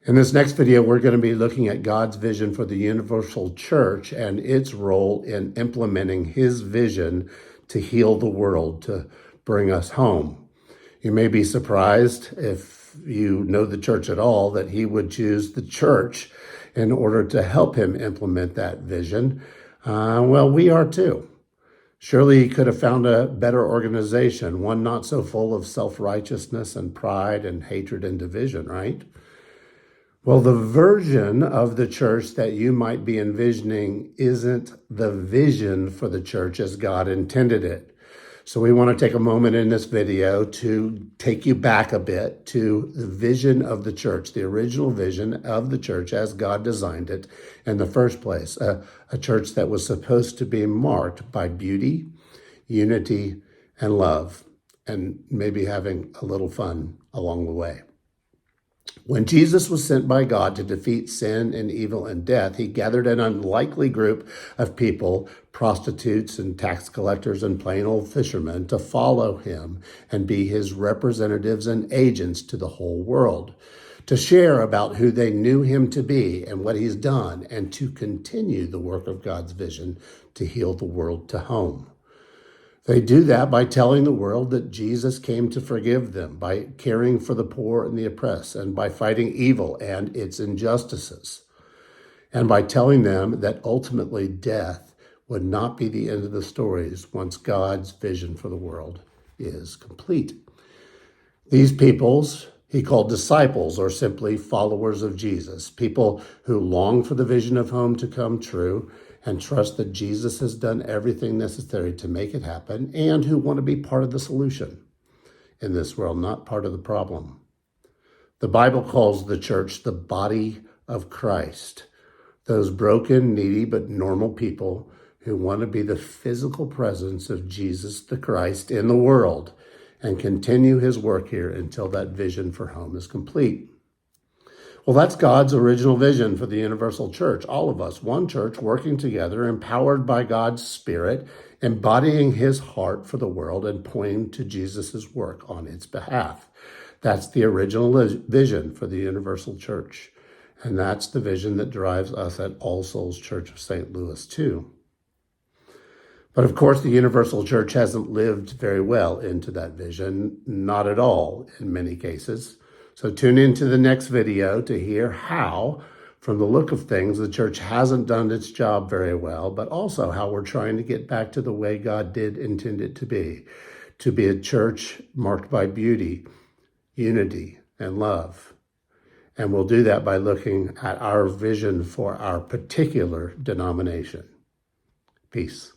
In this next video, we're going to be looking at God's vision for the universal church and its role in implementing his vision to heal the world, to bring us home. You may be surprised, if you know the church at all, that he would choose the church in order to help him implement that vision. Well, we are too. Surely he could have found a better organization, one not so full of self-righteousness and pride and hatred and division, right? Well, the version of the church that you might be envisioning isn't the vision for the church as God intended it. So we want to take a moment in this video to take you back a bit to the vision of the church, the original vision of the church as God designed it in the first place, a church that was supposed to be marked by beauty, unity, and love, and maybe having a little fun along the way. When Jesus was sent by God to defeat sin and evil and death, he gathered an unlikely group of people, prostitutes and tax collectors and plain old fishermen, to follow him and be his representatives and agents to the whole world, to share about who they knew him to be and what he's done, and to continue the work of God's vision to heal the world to home. They do that by telling the world that Jesus came to forgive them, by caring for the poor and the oppressed, and by fighting evil and its injustices, and by telling them that ultimately death would not be the end of the stories once God's vision for the world is complete. These peoples he called disciples, or simply followers of Jesus, people who long for the vision of home to come true and trust that Jesus has done everything necessary to make it happen, and who want to be part of the solution in this world, not part of the problem. The Bible calls the church the body of Christ, those broken, needy, but normal people who want to be the physical presence of Jesus the Christ in the world and continue his work here until that vision for home is complete. Well, that's God's original vision for the universal church. All of us, one church working together, empowered by God's Spirit, embodying his heart for the world and pointing to Jesus' work on its behalf. That's the original vision for the universal church. And that's the vision that drives us at All Souls Church of St. Louis too. But of course, the universal church hasn't lived very well into that vision, not at all in many cases. So tune into the next video to hear how, from the look of things, the church hasn't done its job very well, but also how we're trying to get back to the way God did intend it to be a church marked by beauty, unity, and love. And we'll do that by looking at our vision for our particular denomination. Peace.